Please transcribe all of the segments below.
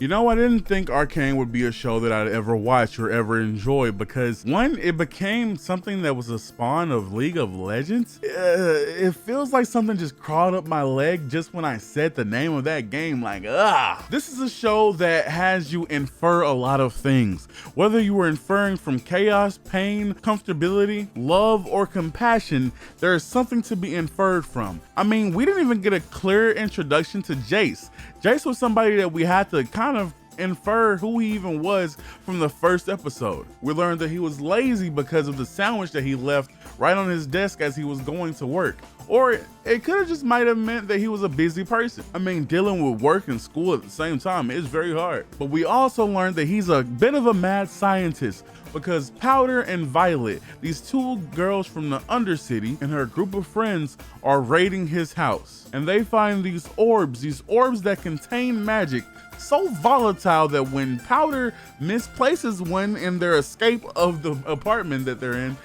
You know, I didn't think Arcane would be a show that I'd ever watch or ever enjoy because one, it became something that was a spawn of League of Legends. It feels like something just crawled up my leg just when I said the name of that game, like, ugh. This is a show that has you infer a lot of things. Whether you were inferring from chaos, pain, comfortability, love, or compassion, there is something to be inferred from. I mean, we didn't even get a clear introduction to Jace. Jace was somebody that we had to kind of infer who he even was from the first episode. We learned that he was lazy because of the sandwich that he left right on his desk as he was going to work. Or it could have just might have meant that he was a busy person. I mean, dealing with work and school at the same time is very hard. But we also learned that he's a bit of a mad scientist because Powder and Violet, these two girls from the Undercity and her group of friends, are raiding his house. And they find these orbs that contain magic so volatile that when Powder misplaces one in their escape of the apartment that they're in,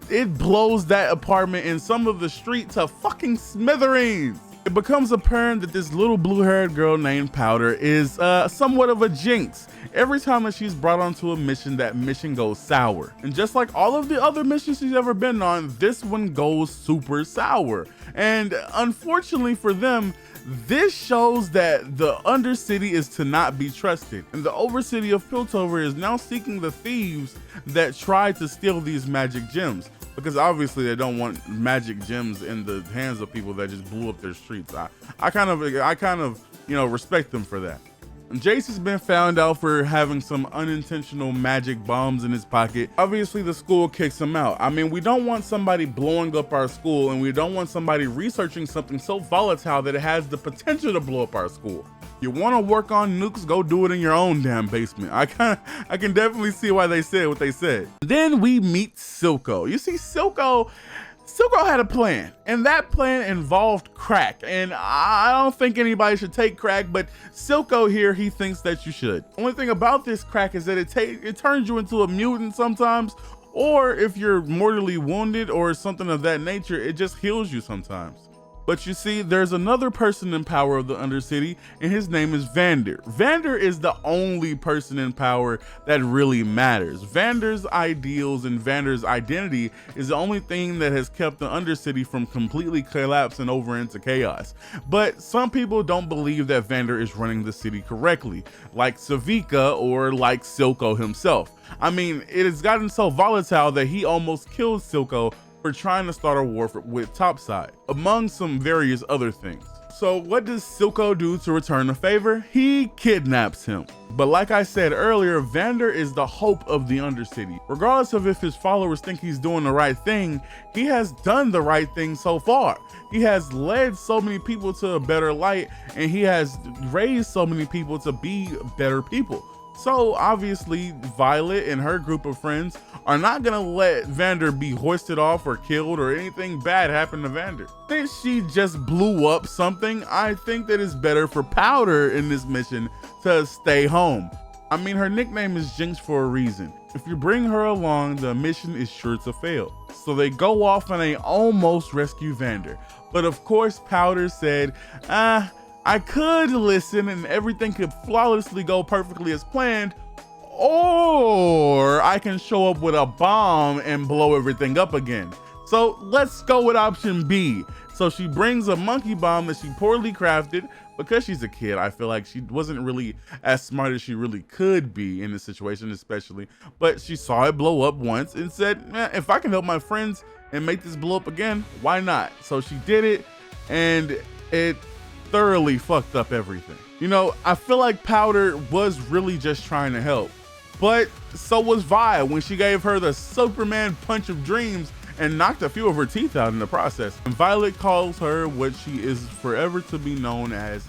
it blows that apartment and some of the street to fucking smithereens. It becomes apparent that this little blue-haired girl named Powder is somewhat of a jinx. Every time that she's brought onto a mission, that mission goes sour. And just like all of the other missions she's ever been on, this one goes super sour. And unfortunately for them, this shows that the Undercity is to not be trusted. And the Overcity of Piltover is now seeking the thieves that tried to steal these magic gems. Because obviously they don't want magic gems in the hands of people that just blew up their streets. I kind of, you know, respect them for that. Jace has been found out for having some unintentional magic bombs in his pocket. Obviously the school kicks him out. I mean, we don't want somebody blowing up our school, and we don't want somebody researching something so volatile that it has the potential to blow up our school. You want to work on nukes, go do it in your own damn basement. I can definitely see why they said what they said. Then we meet Silco. You see, Silco had a plan, and that plan involved crack. And I don't think anybody should take crack, but Silco here, he thinks that you should. Only thing about this crack is that it turns you into a mutant sometimes, or if you're mortally wounded or something of that nature, it just heals you sometimes. But you see, there's another person in power of the Undercity, and his name is Vander. Vander is the only person in power that really matters. Vander's ideals and Vander's identity is the only thing that has kept the Undercity from completely collapsing over into chaos. But some people don't believe that Vander is running the city correctly, like Savika or like Silco himself. I mean, it has gotten so volatile that he almost killed Silco for trying to start a war with Topside, among some various other things. So what does Silco do to return the favor? He kidnaps him. But like I said earlier, Vander is the hope of the Undercity. Regardless of if his followers think he's doing the right thing, he has done the right thing so far. He has led so many people to a better light, and he has raised so many people to be better people. So obviously Violet and her group of friends are not gonna let Vander be hoisted off or killed or anything bad happen to Vander. Since she just blew up something, I think that it's better for Powder in this mission to stay home. I mean, her nickname is Jinx for a reason. If you bring her along, the mission is sure to fail. So they go off and they almost rescue Vander. But of course Powder said, I could listen and everything could flawlessly go perfectly as planned, or I can show up with a bomb and blow everything up again. So let's go with option B. So she brings a monkey bomb that she poorly crafted. Because she's a kid, I feel like she wasn't really as smart as she really could be in this situation, especially. But she saw it blow up once and said, if I can help my friends and make this blow up again, why not? So she did it, and it thoroughly fucked up everything. You know, I feel like Powder was really just trying to help, but so was Vi when she gave her the Superman punch of dreams and knocked a few of her teeth out in the process. And Violet calls her what she is forever to be known as,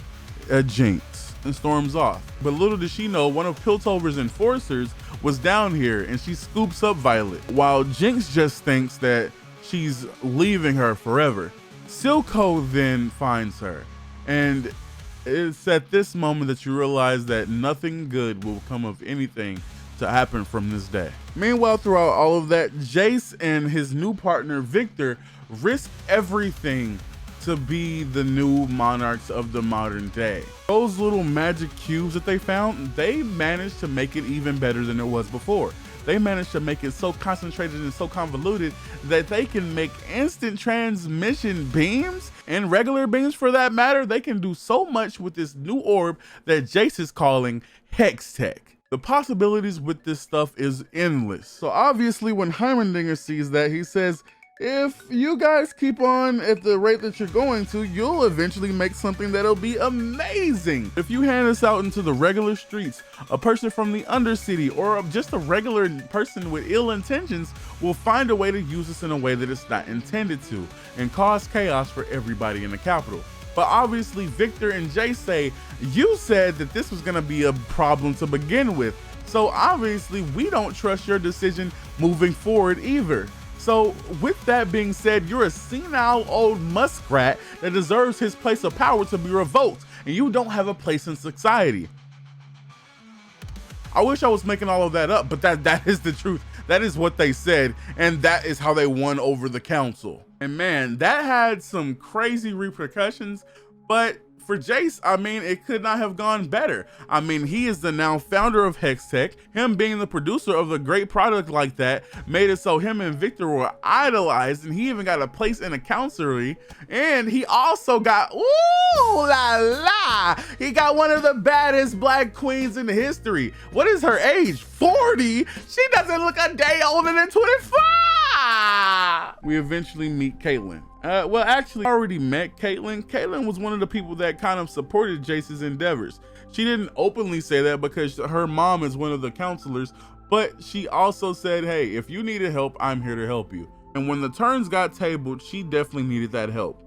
a jinx, and storms off. But little does she know, one of Piltover's enforcers was down here, and she scoops up Violet, while Jinx just thinks that she's leaving her forever. Silco then finds her, and it's at this moment that you realize that nothing good will come of anything to happen from this day. Meanwhile, throughout all of that, Jace and his new partner Victor risk everything to be the new monarchs of the modern day. Those little magic cubes that they found, they managed to make it even better than it was before. They managed to make it so concentrated and so convoluted that they can make instant transmission beams and regular beams for that matter. They can do so much with this new orb that Jace is calling Hextech. The possibilities with this stuff is endless. So obviously when Heimerdinger sees that, he says, if you guys keep on at the rate that you're going to, you'll eventually make something that'll be amazing. If you hand this out into the regular streets, a person from the Undercity or just a regular person with ill intentions will find a way to use this in a way that it's not intended to and cause chaos for everybody in the capital. But obviously Victor and Jay say, you said that this was gonna be a problem to begin with. So obviously we don't trust your decision moving forward either. So with that being said, you're a senile old muskrat that deserves his place of power to be revoked, and you don't have a place in society. I wish I was making all of that up, but that is the truth. That is what they said, and that is how they won over the council. And man, that had some crazy repercussions, but for Jace, I mean, it could not have gone better. I mean, he is the now founder of Hextech. Him being the producer of a great product like that made it so him and Victor were idolized, and he even got a place in a councilry. And he also got, ooh la la, he got one of the baddest black queens in history. What is her age? 40? She doesn't look a day older than 25. We eventually meet Caitlyn. Well, actually, I already met Caitlyn. Caitlyn was one of the people that kind of supported Jace's endeavors. She didn't openly say that because her mom is one of the counselors, but she also said, hey, if you needed help, I'm here to help you. And when the turns got tabled, she definitely needed that help.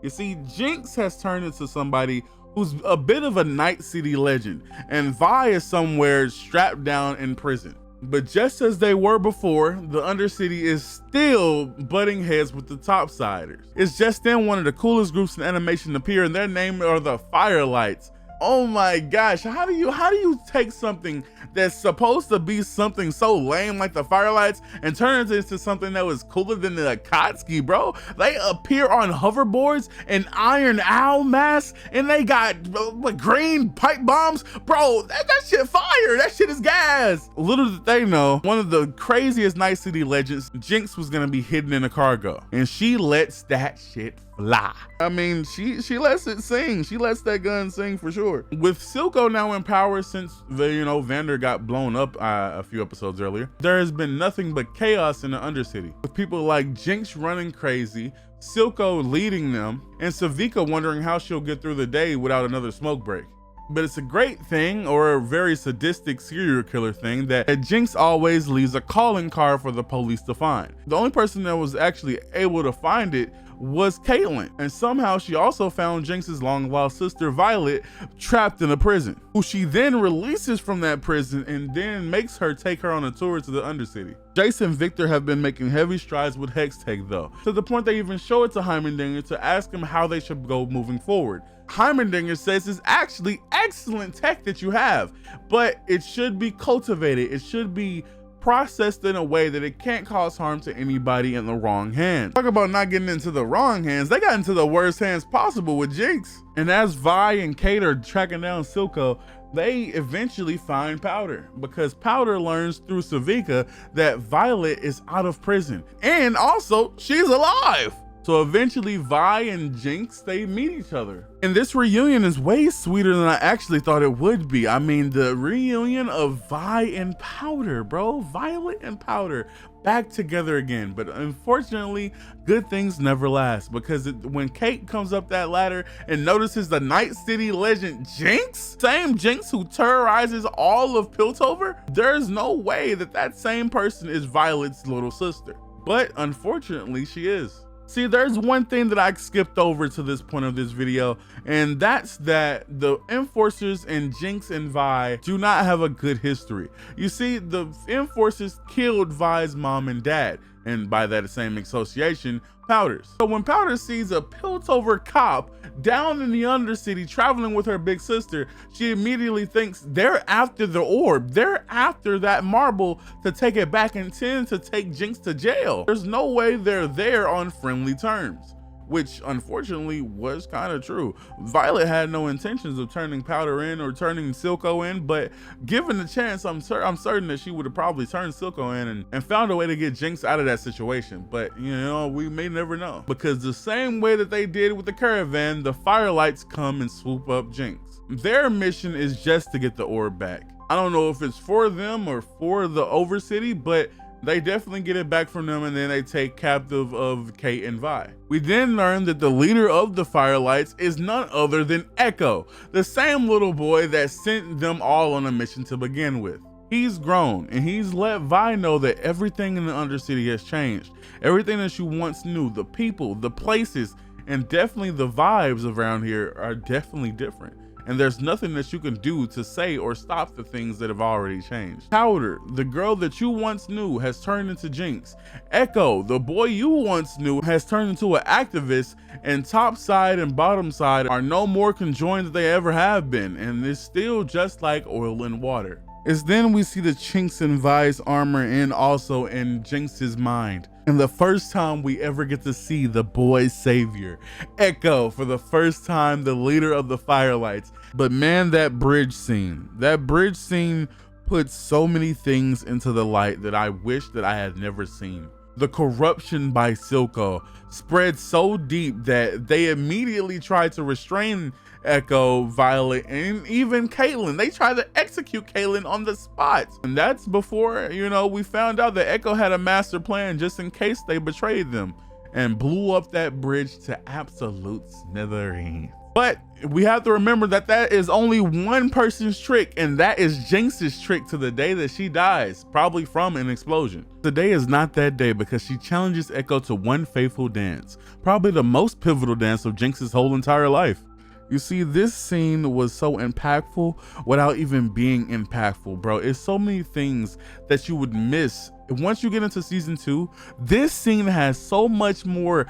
You see, Jinx has turned into somebody who's a bit of a Night City legend, and Vi is somewhere strapped down in prison. But just as they were before, the Undercity is still butting heads with the Topsiders. It's just then one of the coolest groups in animation to appear, and their name are the Firelights. Oh my gosh, how do you take something that's supposed to be something so lame like the Firelights and turn it into something that was cooler than the Akatsuki, bro? They appear on hoverboards and iron owl masks, and they got like green pipe bombs. Bro, that shit fire, that shit is gas. Little did they know, one of the craziest Night City legends, Jinx, was gonna be hidden in a cargo, and she lets that shit fly. I mean, she lets it sing. She lets that gun sing for sure. With Silco now in power since Vander got blown up a few episodes earlier, there has been nothing but chaos in the Undercity, with people like Jinx running crazy, Silco leading them, and Savika wondering how she'll get through the day without another smoke break. But it's a great thing, or a very sadistic serial killer thing, that Jinx always leaves a calling card for the police to find. The only person that was actually able to find it was Caitlyn, and somehow she also found Jinx's long lost sister Violet trapped in a prison, who she then releases from that prison and then makes her take her on a tour to the Undercity. Jace and Victor have been making heavy strides with Hextech though, to the point they even show it to Heimerdinger to ask him how they should go moving forward. Heimerdinger says it's actually excellent tech that you have, but it should be cultivated. It should be processed in a way that it can't cause harm to anybody in the wrong hands. Talk about not getting into the wrong hands. They got into the worst hands possible with Jinx. And as Vi and Kate are tracking down Silco, they eventually find Powder, because Powder learns through Savika that Violet is out of prison, and also she's alive. So eventually Vi and Jinx, they meet each other. And this reunion is way sweeter than I actually thought it would be. I mean, the reunion of Vi and Powder, bro. Violet and Powder back together again. But unfortunately, good things never last, because when Kate comes up that ladder and notices the Night City legend Jinx, same Jinx who terrorizes all of Piltover, there's no way that that same person is Violet's little sister. But unfortunately, she is. See, there's one thing that I skipped over to this point of this video, and that's that the Enforcers and Jinx and Vi do not have a good history. You see, the Enforcers killed Vi's mom and dad, and by that same association, Powder's. So when Powder sees a Piltover cop down in the Undercity traveling with her big sister, she immediately thinks they're after the orb. They're after that marble to take it back and intend to take Jinx to jail. There's no way they're there on friendly terms. which unfortunately was kind of true. Violet had no intentions of turning Powder in or turning Silco in, but given the chance, I'm certain that she would have probably turned Silco in and found a way to get Jinx out of that situation. But you know, we may never know, because the same way that they did with the caravan, the Firelights come and swoop up Jinx. Their mission is just to get the orb back. I don't know if it's for them or for the Overcity, but they definitely get it back from them, and then they take captive of Kate and Vi. We then learn that the leader of the Firelights is none other than Echo, the same little boy that sent them all on a mission to begin with. He's grown, and he's let Vi know that everything in the Undercity has changed. Everything that she once knew, the people, the places, and definitely the vibes around here are definitely different. And there's nothing that you can do to say or stop the things that have already changed. Powder, the girl that you once knew, has turned into Jinx. Echo, the boy you once knew, has turned into an activist, and top side and bottom side are no more conjoined than they ever have been, and it's still just like oil and water. It's then we see the chinks in Vi's armor and also in Jinx's mind. And the first time we ever get to see the boy savior, Echo, for the first time, the leader of the Firelights. But man, that bridge scene puts so many things into the light that I wish that I had never seen. The corruption by Silco spread so deep that they immediately tried to restrain Echo, Violet, and even Caitlyn. They tried to execute Caitlyn on the spot. And that's before, you know, we found out that Echo had a master plan just in case they betrayed them and blew up that bridge to absolute smithereens. But we have to remember that that is only one person's trick, and that is Jinx's trick to the day that she dies, probably from an explosion. Today is not that day because she challenges Echo to one faithful dance, probably the most pivotal dance of Jinx's whole entire life. You see, this scene was so impactful without even being impactful, bro. It's so many things that you would miss. Once you get into season 2, this scene has so much more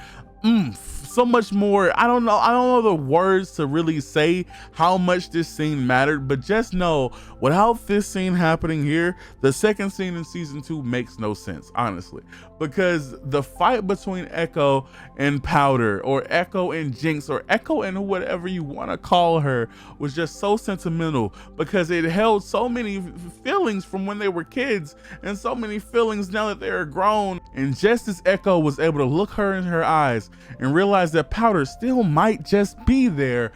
so much more. I don't know the words to really say how much this scene mattered, but just know without this scene happening here, the second scene in season 2 makes no sense, honestly, because the fight between Echo and Powder, or Echo and Jinx, or Echo and whatever you want to call her, was just so sentimental because it held so many feelings from when they were kids and so many feelings now that they are grown. And just as Echo was able to look her in her eyes and realize that Powder still might just be there,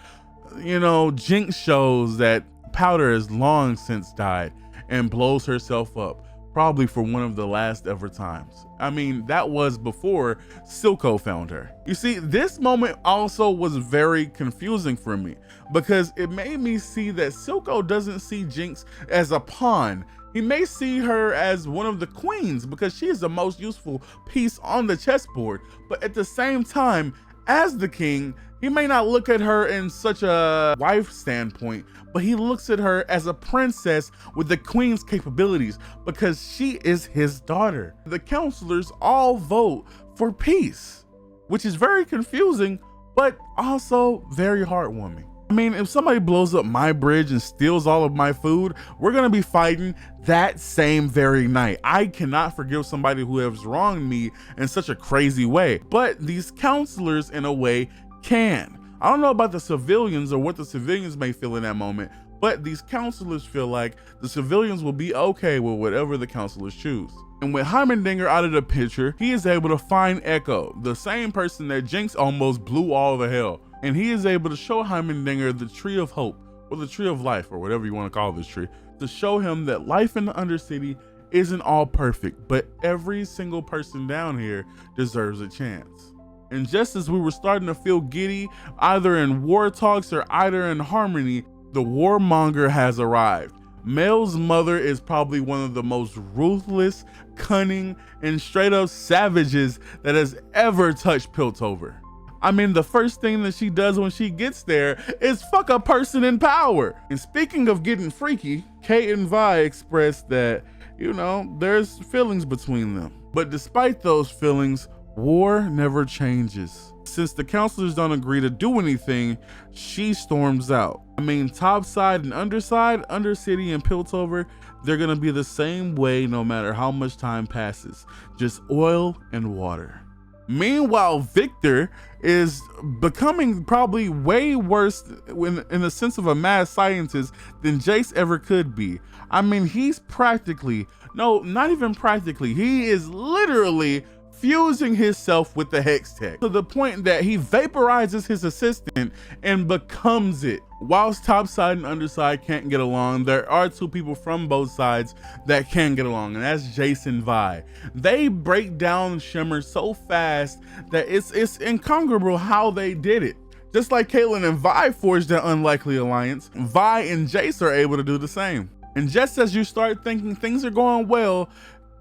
you know, Jinx shows that Powder has long since died and blows herself up, probably for one of the last ever times. I mean, that was before Silco found her. You see, this moment also was very confusing for me because it made me see that Silco doesn't see Jinx as a pawn. He may see her as one of the queens because she is the most useful piece on the chessboard, but at the same time, as the king, he may not look at her in such a wife standpoint, but he looks at her as a princess with the queen's capabilities because she is his daughter. The counselors all vote for peace, which is very confusing, but also very heartwarming. I mean, if somebody blows up my bridge and steals all of my food, we're gonna be fighting that same very night. I cannot forgive somebody who has wronged me in such a crazy way, but these counselors in a way can. I don't know about the civilians or what the civilians may feel in that moment, but these counselors feel like the civilians will be okay with whatever the counselors choose. And with Heimerdinger out of the picture, he is able to find Echo, the same person that Jinx almost blew all the hell. And he is able to show Heimerdinger the tree of hope, or the tree of life, or whatever you want to call this tree, to show him that life in the Undercity isn't all perfect, but every single person down here deserves a chance. And just as we were starting to feel giddy, either in war talks or either in harmony, the warmonger has arrived. Mel's mother is probably one of the most ruthless, cunning, and straight up savages that has ever touched Piltover. I mean, the first thing that she does when she gets there is fuck a person in power. And speaking of getting freaky, Kate and Vi express that, you know, there's feelings between them. But despite those feelings, war never changes. Since the counselors don't agree to do anything, she storms out. I mean, topside and underside, Undercity and Piltover, they're gonna be the same way no matter how much time passes. Just oil and water. Meanwhile, Victor is becoming probably way worse in the sense of a mad scientist than Jace ever could be. I mean, he's practically, no, not even practically, he is literally fusing himself with the Hextech to the point that he vaporizes his assistant and becomes it. Whilst Topside and Underside can't get along, there are two people from both sides that can get along, and that's Jace and Vi. They break down Shimmer so fast that it's incongruous how they did it. Just like Caitlyn and Vi forged an unlikely alliance, Vi and Jace are able to do the same. And just as you start thinking things are going well,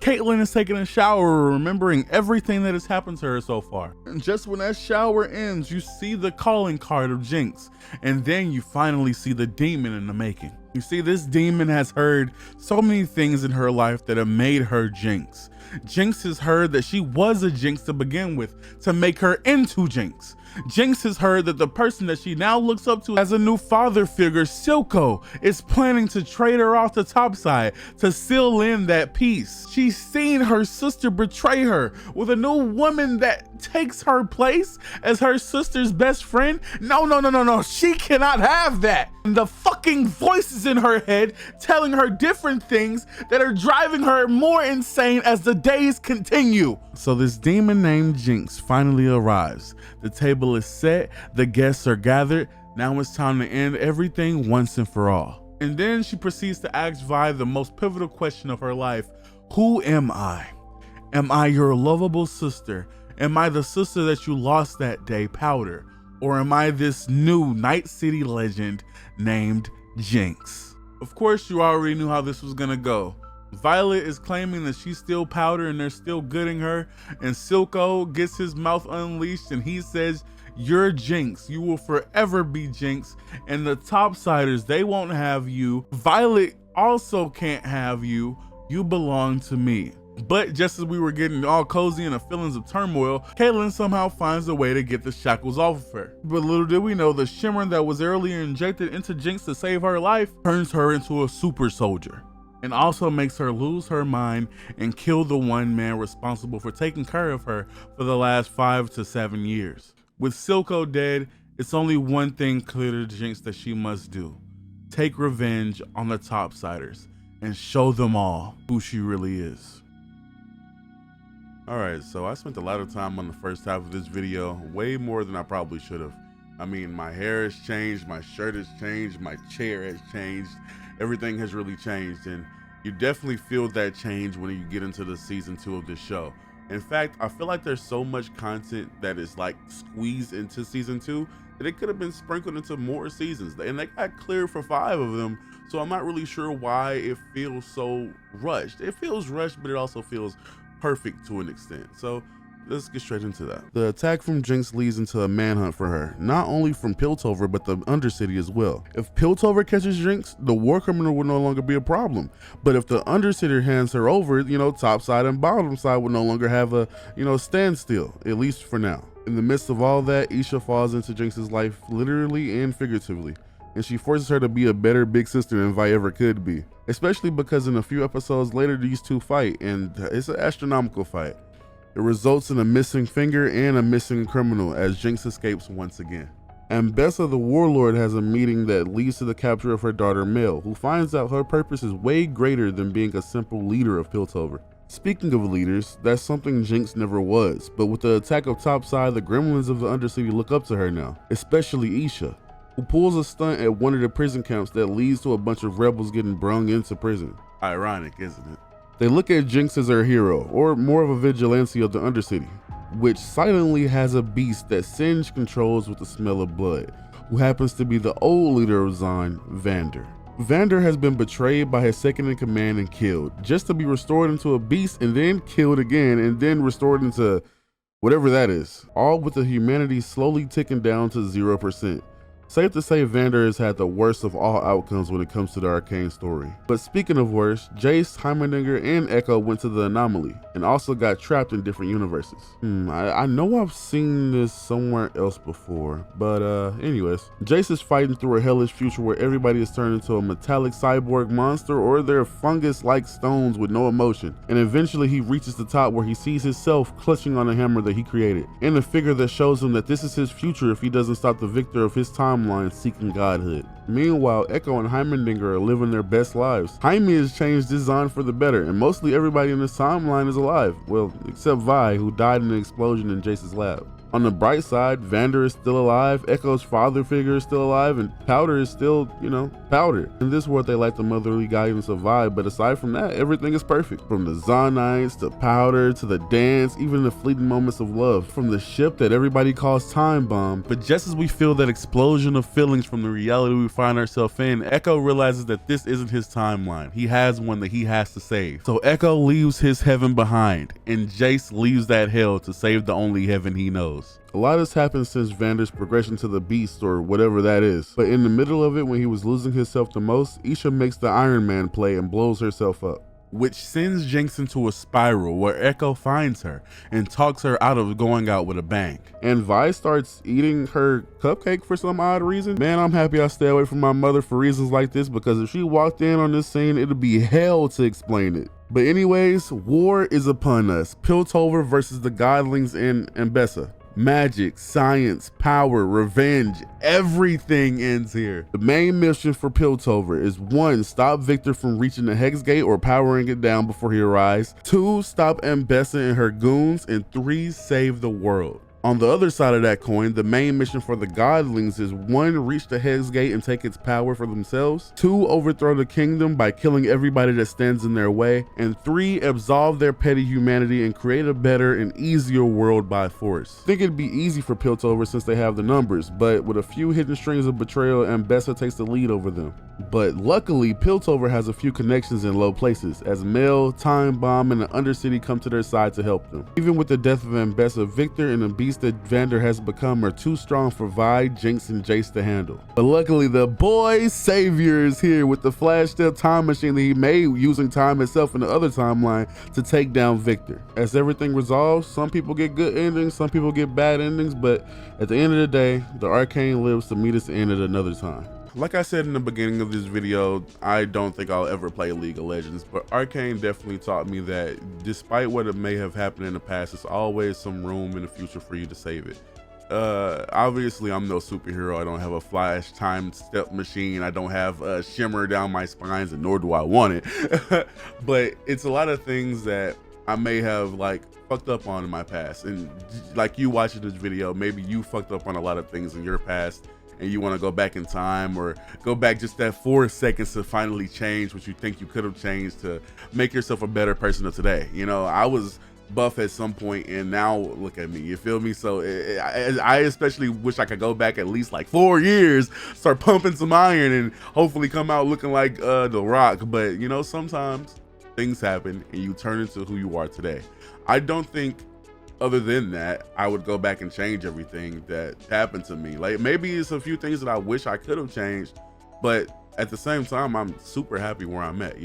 Caitlyn is taking a shower, remembering everything that has happened to her so far. And just when that shower ends, you see the calling card of Jinx, and then you finally see the demon in the making. You see, this demon has heard so many things in her life that have made her Jinx. Jinx has heard that she was a Jinx to begin with, to make her into Jinx. Jinx has heard that the person that she now looks up to as a new father figure, Silco, is planning to trade her off to Topside to seal in that peace. She's seen her sister betray her with a new woman that takes her place as her sister's best friend. No, she cannot have that. And the fucking voices in her head telling her different things that are driving her more insane as the days continue. So this demon named Jinx finally arrives. The table is set, the guests are gathered. Now it's time to end everything once and for all. And then she proceeds to ask Vi the most pivotal question of her life. Who am I? Am I your lovable sister? Am I the sister that you lost that day, Powder? Or am I this new Night City legend named Jinx? Of course, you already knew how this was gonna go. Violet is claiming that she's still Powder and they're still gooding her, and Silco gets his mouth unleashed and he says, you're Jinx, you will forever be Jinx, and the Topsiders, they won't have you. Violet also can't have you, you belong to me. But just as we were getting all cozy in the feelings of turmoil, Caitlyn somehow finds a way to get the shackles off of her. But little did we know, the shimmer that was earlier injected into Jinx to save her life turns her into a super soldier, and also makes her lose her mind and kill the one man responsible for taking care of her for the last 5 to 7 years. With Silco dead, it's only one thing clear to Jinx that she must do: take revenge on the Topsiders and show them all who she really is. Alright, so I spent a lot of time on the first half of this video, way more than I probably should have. I mean, my hair has changed, my shirt has changed, my chair has changed, everything has really changed, and you definitely feel that change when you get into the season 2 of this show. In fact, I feel like there's so much content that is like squeezed into season 2 that it could have been sprinkled into more seasons, and they got cleared for 5 of them, so I'm not really sure why it feels so rushed. It feels rushed, but it also feels perfect to an extent. So let's get straight into that. The attack from Jinx leads into a manhunt for her, not only from Piltover, but the Undercity as well. If Piltover catches Jinx, the war criminal will no longer be a problem. But if the Undercity hands her over, top side and bottom side will no longer have a, standstill, at least for now. In the midst of all that, Isha falls into Jinx's life literally and figuratively, and she forces her to be a better big sister than Vi ever could be. Especially because in a few episodes later, these two fight, and it's an astronomical fight. It results in a missing finger and a missing criminal as Jinx escapes once again. And Bessa the Warlord has a meeting that leads to the capture of her daughter Mel, who finds out her purpose is way greater than being a simple leader of Piltover. Speaking of leaders, that's something Jinx never was, but with the attack of Topside, the gremlins of the Undercity look up to her now, especially Isha, who pulls a stunt at one of the prison camps that leads to a bunch of rebels getting brung into prison. Ironic, isn't it? They look at Jinx as her hero, or more of a vigilante of the Undercity, which silently has a beast that Singe controls with the smell of blood, who happens to be the old leader of Zon, Vander. Vander has been betrayed by his second in command and killed, just to be restored into a beast and then killed again and then restored into whatever that is, all with the humanity slowly ticking down to 0%. Safe to say Vander has had the worst of all outcomes when it comes to the Arcane story. But speaking of worse, Jace, Heimerdinger, and Echo went to the Anomaly, and also got trapped in different universes. I know I've seen this somewhere else before, but anyways. Jace is fighting through a hellish future where everybody is turned into a metallic cyborg monster, or they're fungus-like stones with no emotion, and eventually he reaches the top where he sees himself clutching on a hammer that he created, and a figure that shows him that this is his future if he doesn't stop the victor of his timeline seeking godhood. Meanwhile, Echo and Heimerdinger are living their best lives. Jaime has changed his design for the better, and mostly everybody in this timeline is alive. Well, except Vi, who died in an explosion in Jace's lab. On the bright side, Vander is still alive, Echo's father figure is still alive, and Powder is still, Powder. In this world, they lack the motherly guidance of Vi, but aside from that, everything is perfect. From the Zonites, to Powder, to the dance, even the fleeting moments of love. From the ship that everybody calls Time Bomb. But just as we feel that explosion of feelings from the reality we find ourselves in, Echo realizes that this isn't his timeline. He has one that he has to save. So Echo leaves his heaven behind, and Jace leaves that hell to save the only heaven he knows. A lot has happened since Vander's progression to the Beast, or whatever that is. But in the middle of it, when he was losing himself the most, Isha makes the Iron Man play and blows herself up, which sends Jinx into a spiral where Echo finds her and talks her out of going out with a bang. And Vi starts eating her cupcake for some odd reason. Man, I'm happy I stay away from my mother for reasons like this, because if she walked in on this scene, it'd be hell to explain it. But anyways, war is upon us. Piltover versus the Godlings in Ambessa. Magic, science, power, revenge, everything ends here. The main mission for Piltover is 1. Stop Victor from reaching the Hex Gate or powering it down before he arrives. 2. Stop Ambessa and her goons. And 3. Save the world. On the other side of that coin, the main mission for the Godlings is 1. Reach the Hex Gate and take its power for themselves. 2. Overthrow the kingdom by killing everybody that stands in their way. And 3. Absolve their petty humanity and create a better and easier world by force. I think it'd be easy for Piltover since they have the numbers, but with a few hidden strings of betrayal, Ambessa takes the lead over them. But luckily, Piltover has a few connections in low places, as Mel, Time Bomb, and the Undercity come to their side to help them. Even with the death of Ambessa, Victor and the beast that Vander has become are too strong for Vi, Jinx, and Jace to handle. But luckily, the boy savior is here with the flash steel time machine that he made using time itself in the other timeline to take down Victor. As everything resolves, some people get good endings, some people get bad endings, but at the end of the day, the Arcane lives to meet us in it another time. Like I said in the beginning of this video, I don't think I'll ever play League of Legends, but Arcane definitely taught me that despite what it may have happened in the past, there's always some room in the future for you to save it. Obviously I'm no superhero. I don't have a flash time step machine. I don't have a shimmer down my spines, and nor do I want it. But it's a lot of things that I may have fucked up on in my past. And like you watching this video, maybe you fucked up on a lot of things in your past, and you want to go back in time or go back just that 4 seconds to finally change what you think you could have changed to make yourself a better person of today. I was buff at some point, and now look at me, you feel me? So I especially wish I could go back at least 4 years, start pumping some iron, and hopefully come out looking like The Rock. But sometimes things happen and you turn into who you are today. I don't think, other than that, I would go back and change everything that happened to me. Maybe it's a few things that I wish I could have changed, but at the same time, I'm super happy where I'm at,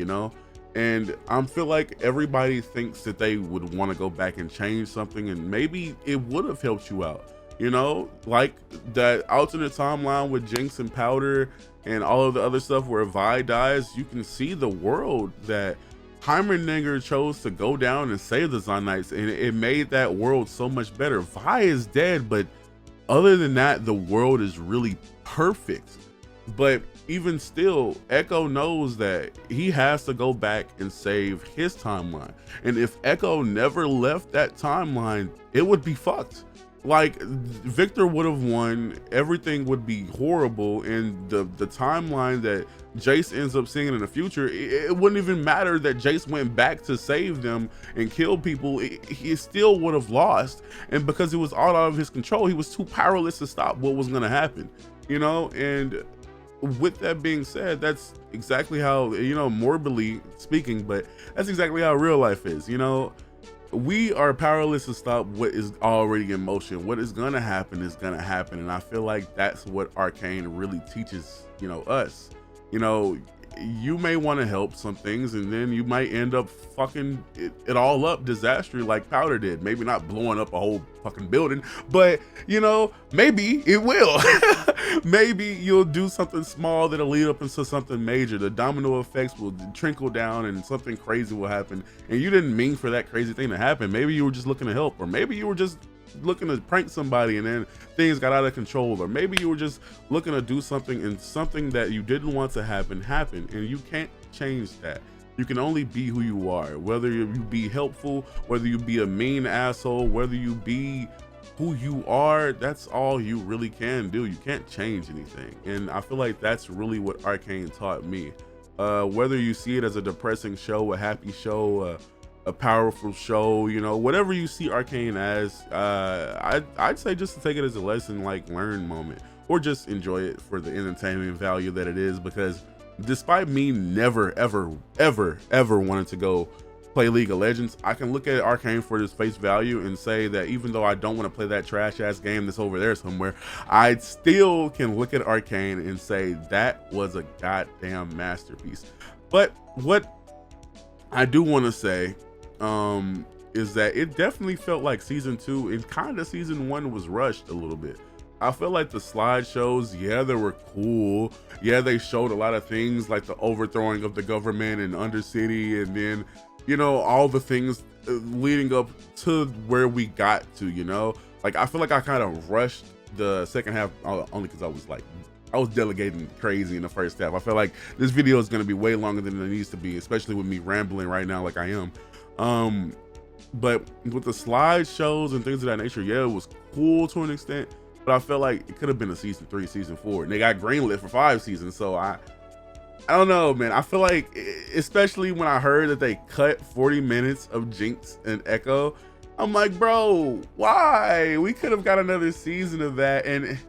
And I feel like everybody thinks that they would want to go back and change something, and maybe it would have helped you out, like that alternate timeline with Jinx and Powder and all of the other stuff where Vi dies. You can see the world that Heimerdinger chose to go down and save the Zonites, and it made that world so much better. Vi is dead, but other than that, the world is really perfect. But even still, Echo knows that he has to go back and save his timeline. And if Echo never left that timeline, it would be fucked. Victor would have won, everything would be horrible, and the timeline that Jace ends up seeing in the future, it wouldn't even matter that Jace went back to save them and kill people. He still would have lost, and because it was all out of his control, he was too powerless to stop what was going to happen, and with that being said, that's exactly how, morbidly speaking, but that's exactly how real life is. we are powerless to stop what is already in motion. What is gonna happen is gonna happen, and I feel like that's what Arcane really teaches, you know, us. You know, you may want to help some things, and then you might end up fucking it all up disastrously like Powder did. Maybe not blowing up a whole fucking building, but you know, maybe it will. Maybe you'll do something small that'll lead up into something major. The domino effects will trickle down and something crazy will happen, and you didn't mean for that crazy thing to happen. Maybe you were just looking to help, or maybe you were just looking to prank somebody and then things got out of control, or maybe you were just looking to do something and something that you didn't want to happen happened, and you can't change that. You can only be who you are, whether you be helpful, whether you be a mean asshole, whether you be who you are. That's all you really can do. You can't change anything, and I feel like that's really what Arcane taught me. Whether you see it as a depressing show, a happy show, a powerful show, you know, whatever you see Arcane as, I'd say just to take it as a lesson, like learn moment, or just enjoy it for the entertainment value that it is. Because despite me never ever wanting to go play League of Legends, I can look at Arcane for its face value and say that even though I don't want to play that trash ass game that's over there somewhere, I still can look at Arcane and say that was a goddamn masterpiece. But what I do want to say is that it definitely felt like season 2 and kind of season 1 was rushed a little bit. I feel like the slideshows, yeah, they were cool. Yeah, they showed a lot of things like the overthrowing of the government and Undercity, and then, you know, all the things leading up to where we got to, you know. Like, I feel like I kind of rushed the second half only because I was delegating crazy in the first half. I feel like this video is going to be way longer than it needs to be, especially with me rambling right now like I am. But with the slideshows and things of that nature, yeah, it was cool to an extent, but I felt like it could have been a season 3, season 4, and they got greenlit for 5 seasons. So I don't know, man. I feel like, especially when I heard that they cut 40 minutes of Jinx and Echo, I'm like, bro, why? We could have got another season of that, and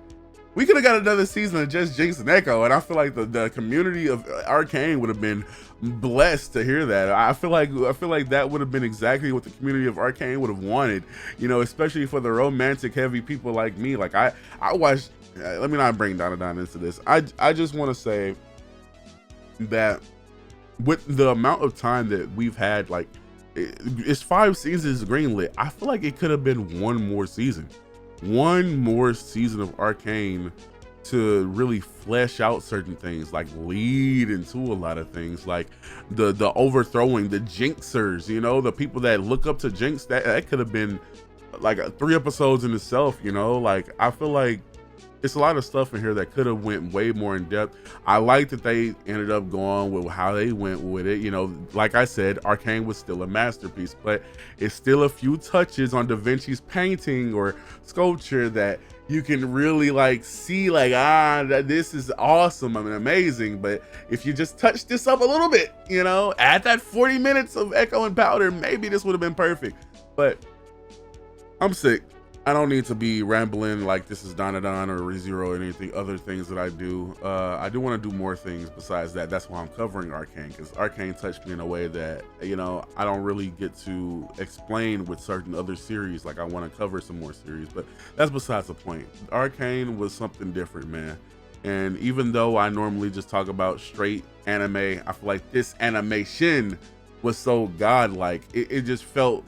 we could have got another season of just Jinx and Echo, and I feel like the community of Arcane would have been blessed to hear that. I feel like that would have been exactly what the community of Arcane would have wanted, you know, especially for the romantic heavy people like me. Like I watched. Let me not bring Donna into this. I just want to say that with the amount of time that we've had, like it's 5 seasons greenlit. I feel like it could have been one more season of Arcane to really flesh out certain things, like lead into a lot of things, like the overthrowing, the jinxers, you know, the people that look up to Jinx. That could have been like 3 episodes in itself, you know. Like I feel like it's a lot of stuff in here that could have went way more in depth. I like that they ended up going with how they went with it. You know, like I said, Arcane was still a masterpiece, but it's still a few touches on Da Vinci's painting or sculpture that you can really like see, like, this is awesome. I mean, amazing. But if you just touch this up a little bit, you know, add that 40 minutes of Echo and Powder, maybe this would have been perfect. But I'm sick. I don't need to be rambling like this is Don or ReZero or anything other things that I do. I do want to do more things besides that. That's why I'm covering Arcane, because Arcane touched me in a way that, you know, I don't really get to explain with certain other series. Like I want to cover some more series, but that's besides the point. Arcane was something different, man. And even though I normally just talk about straight anime, I feel like this animation was so godlike. It just felt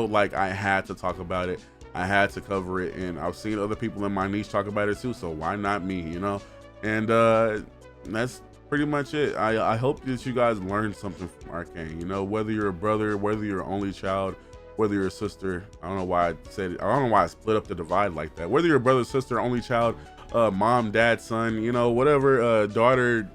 like I had to talk about it. I had to cover it, and I've seen other people in my niche talk about it too, so why not me, you know? And that's pretty much it. I hope that you guys learned something from Arcane, you know, whether you're a brother, whether you're an only child, whether you're a sister. I don't know why I said it. I don't know why I split up the divide like that. Whether you're a brother, sister, only child, mom, dad, son, you know, whatever, daughter,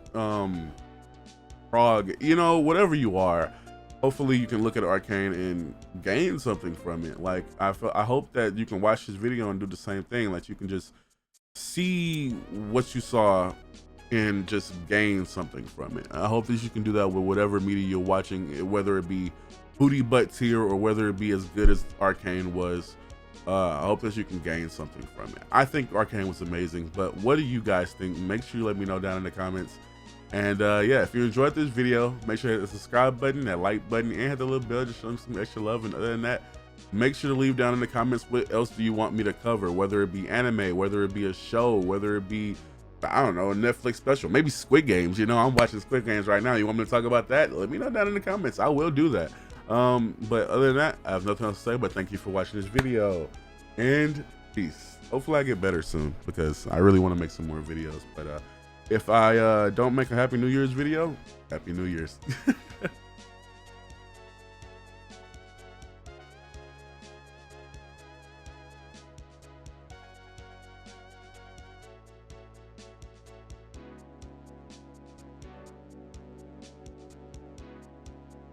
frog, you know, whatever you are. Hopefully you can look at Arcane and gain something from it. Like I hope that you can watch this video and do the same thing. Like you can just see what you saw and just gain something from it. I hope that you can do that with whatever media you're watching, whether it be booty butt tier or whether it be as good as Arcane was. I hope that you can gain something from it. I think Arcane was amazing, but what do you guys think? Make sure you let me know down in the comments. And yeah, if you enjoyed this video, make sure to hit the subscribe button, that like button, and hit the little bell to show them some extra love. And other than that, Make sure to leave down in the comments what else do you want me to cover, whether it be anime, whether it be a show, whether it be, I don't know, a Netflix special, maybe Squid Games. You know, I'm watching Squid Games right now. You want me to talk about that? Let me know down in the comments. I will do that. But other than that, I have nothing else to say, but thank you for watching this video, and peace. Hopefully I get better soon, because I really want to make some more videos. But if I don't make a Happy New Year's video, Happy New Year's.